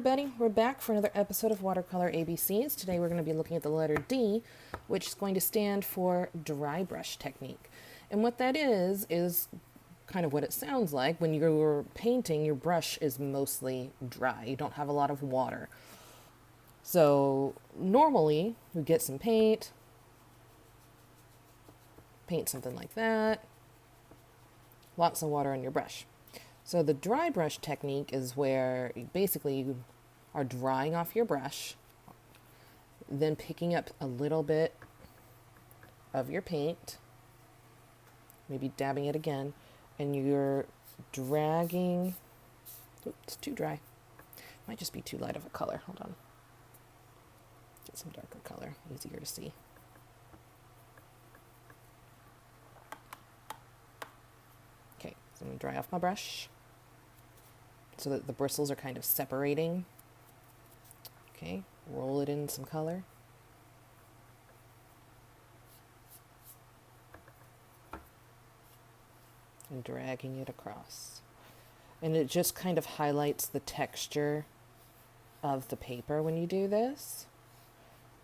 everybody, we're back for another episode of Watercolor ABCs. Today we're going to be looking at the letter D, which is going to stand for dry brush technique. And what that is kind of what it sounds like. When you're painting, your brush is mostly dry. You don't have a lot of water. So normally you get some paint something like that, lots of water on your brush. So the dry brush technique is where basically you are drying off your brush, then picking up a little bit of your paint, maybe dabbing it again, and you're dragging, oops, it's too dry. Might just be too light of a color. Hold on. Get some darker color, easier to see. Okay, so I'm going to dry off my brush so that the bristles are kind of separating. Okay, roll it in some color. And dragging it across. And it just kind of highlights the texture of the paper when you do this.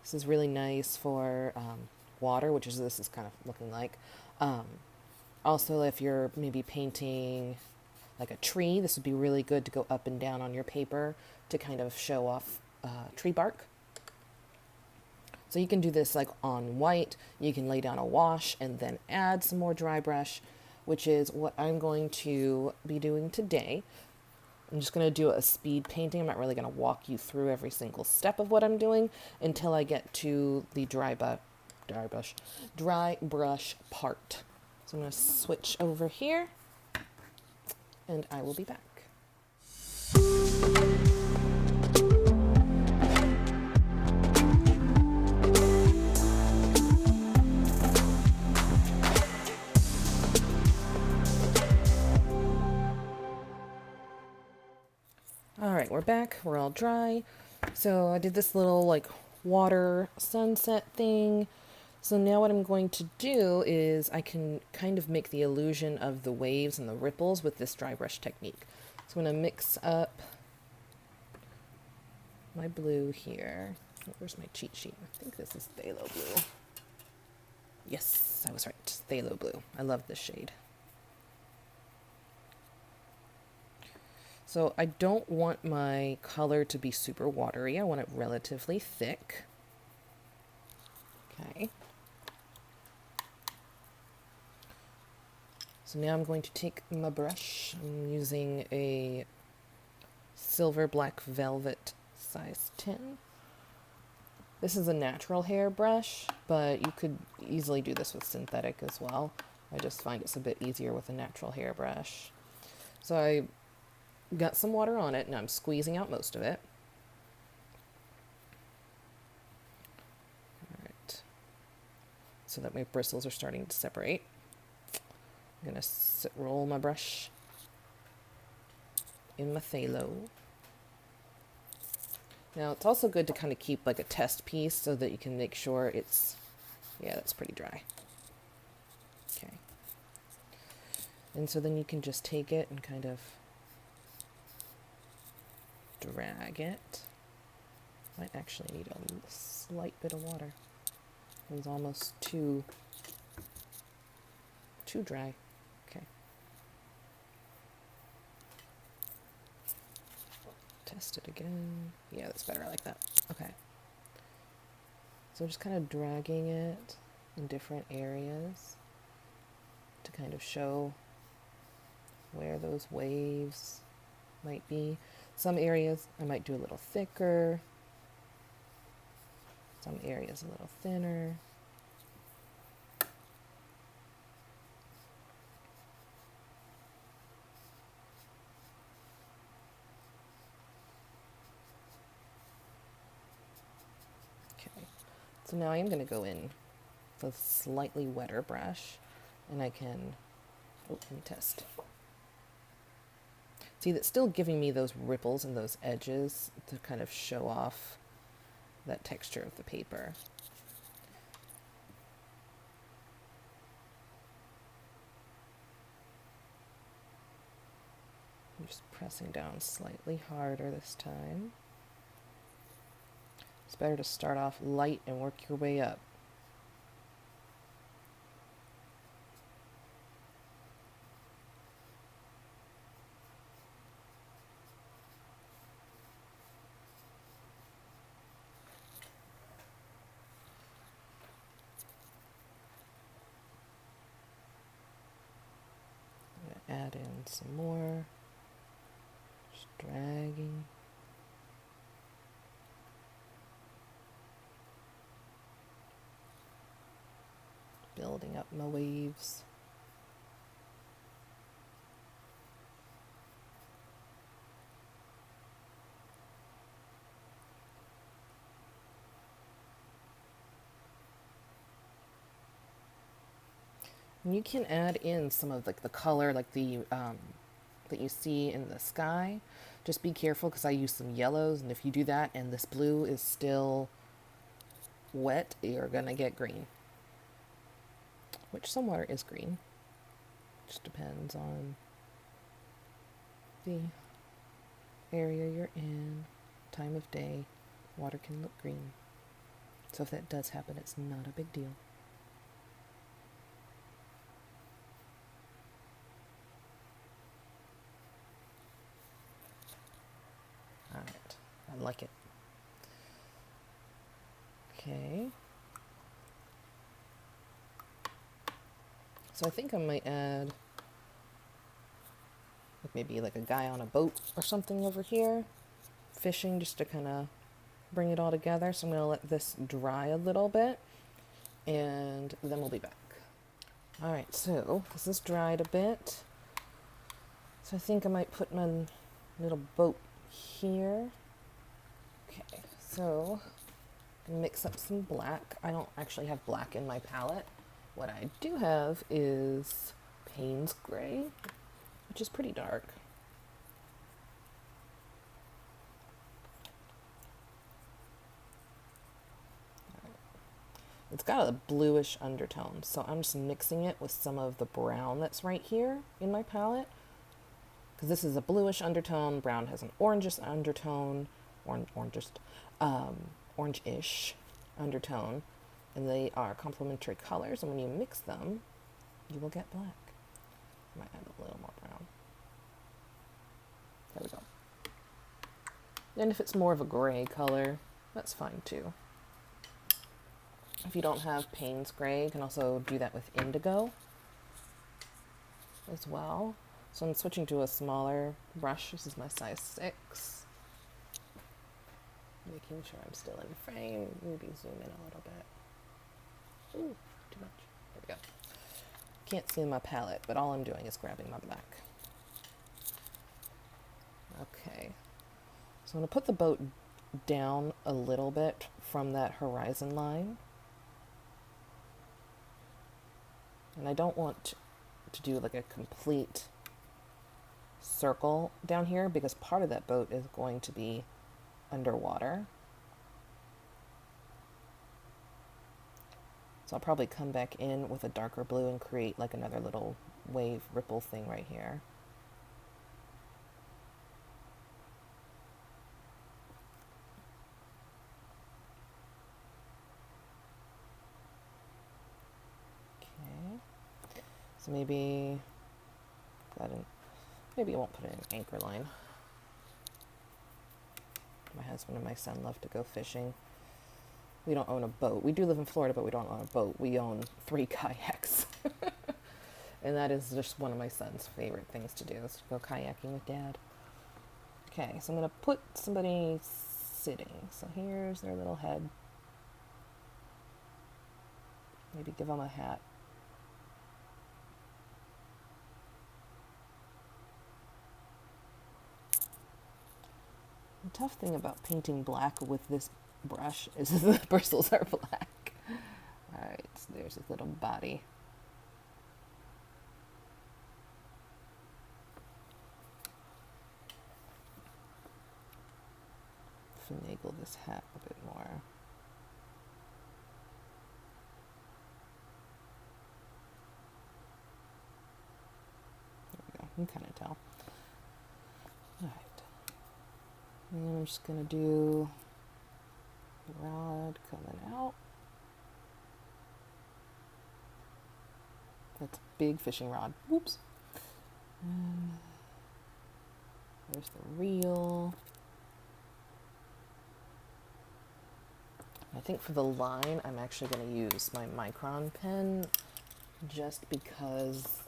This is really nice for water, which is this is kind of looking like. Also, if you're maybe painting like a tree, this would be really good to go up and down on your paper to kind of show off tree bark. So you can do this like on white. You can lay down a wash and then add some more dry brush, which is what I'm going to be doing today. I'm just going to do a speed painting. I'm not really going to walk you through every single step of what I'm doing until I get to the dry brush part. So I'm going to switch over here and I will be back. All right, we're back. We're all dry. So I did this little like water sunset thing. So now what I'm going to do is I can kind of make the illusion of the waves and the ripples with this dry brush technique. So I'm going to mix up my blue here. Where's my cheat sheet? I think this is phthalo blue. Yes, I was right. Phthalo blue. I love this shade. So I don't want my color to be super watery. I want it relatively thick. Okay. So now I'm going to take my brush. I'm using a silver black velvet size 10. This is a natural hair brush, but you could easily do this with synthetic as well. I just find it's a bit easier with a natural hair brush. So I got some water on it and I'm squeezing out most of it. All right. So that my bristles are starting to separate. I'm going to roll my brush in my phthalo. Now it's also good to kind of keep like a test piece so that you can make sure it's, yeah, that's pretty dry. Okay. And so then you can just take it and kind of drag it. Might actually need a slight bit of water. It was almost too dry. Okay. Test it again. Yeah, that's better. I like that. Okay. So just kind of dragging it in different areas to kind of show where those waves might be. Some areas I might do a little thicker. Some areas a little thinner. So now I am going to go in with a slightly wetter brush, and I can, let me test. See, that's still giving me those ripples and those edges to kind of show off that texture of the paper. I'm just pressing down slightly harder this time. It's better to start off light and work your way up. I'm gonna add in some more. Just dragging. Building up my waves. And you can add in some of like the color, like the that you see in the sky. Just be careful because I use some yellows, and if you do that and this blue is still wet, you're gonna get green. Which some water is green. Just depends on the area you're in, time of day. Water can look green. So if that does happen, it's not a big deal. Alright, I like it. Okay. So I think I might add like maybe like a guy on a boat or something over here, fishing, just to kind of bring it all together. So I'm going to let this dry a little bit, and then we'll be back. All right, so this is dried a bit. So I think I might put my little boat here. Okay, so mix up some black. I don't actually have black in my palette. What I do have is Payne's Gray, which is pretty dark. It's got a bluish undertone, so I'm just mixing it with some of the brown that's right here in my palette. Because this is a bluish undertone, brown has an orangish undertone, orange-ish undertone, and they are complementary colors, and when you mix them, you will get black. I might add a little more brown. There we go. And if it's more of a gray color, that's fine too. If you don't have Payne's Gray, you can also do that with indigo as well. So I'm switching to a smaller brush. This is my size 6. Making sure I'm still in frame. Maybe zoom in a little bit. Ooh, too much. There we go. Can't see my palette, but all I'm doing is grabbing my black. Okay. So I'm going to put the boat down a little bit from that horizon line. And I don't want to do like a complete circle down here because part of that boat is going to be underwater. So I'll probably come back in with a darker blue and create like another little wave ripple thing right here. So maybe maybe I won't put in an anchor line. My husband and my son love to go fishing. We don't own a boat. We do live in Florida, but we don't own a boat. We own 3 kayaks. And that is just one of my son's favorite things to do, is to go kayaking with Dad. Okay, so I'm going to put somebody sitting. So here's their little head. Maybe give them a hat. The tough thing about painting black with this brush is the bristles are black. Alright, so there's his little body. Finagle this hat a bit more. There we go, you can kind of tell. Alright. And I'm just going to do rod coming out. That's a big fishing rod. Whoops. And there's the reel. I think for the line, I'm actually going to use my micron pen just because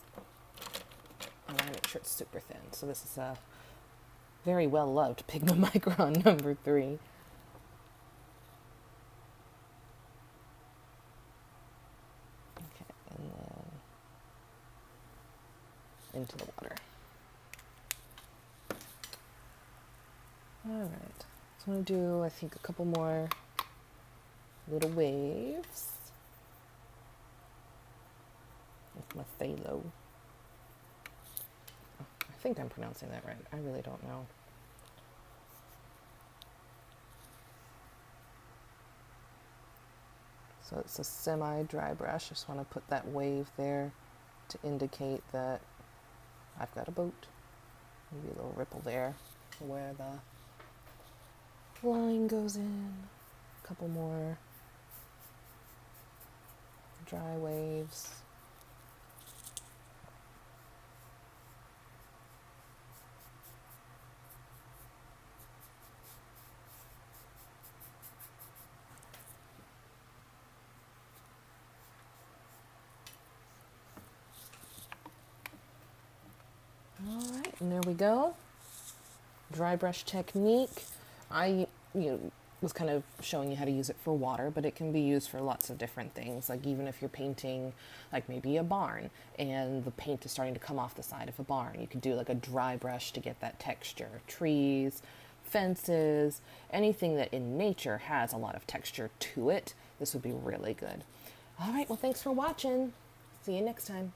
I want to make sure it's super thin. So this is a very well loved Pigma Micron number 3. Okay, and then into the water. All right, so I'm going to do, I think, a couple more little waves with my phthalo. I think I'm pronouncing that right. I really don't know. So it's a semi-dry brush. Just want to put that wave there to indicate that I've got a boat. Maybe a little ripple there where the line goes in. A couple more dry waves. All right, and there we go. Dry brush technique. I was kind of showing you how to use it for water, but it can be used for lots of different things. Like even if you're painting like maybe a barn and the paint is starting to come off the side of a barn, you could do like a dry brush to get that texture. Trees, fences, anything that in nature has a lot of texture to it, this would be really good. All right, well, thanks for watching. See you next time.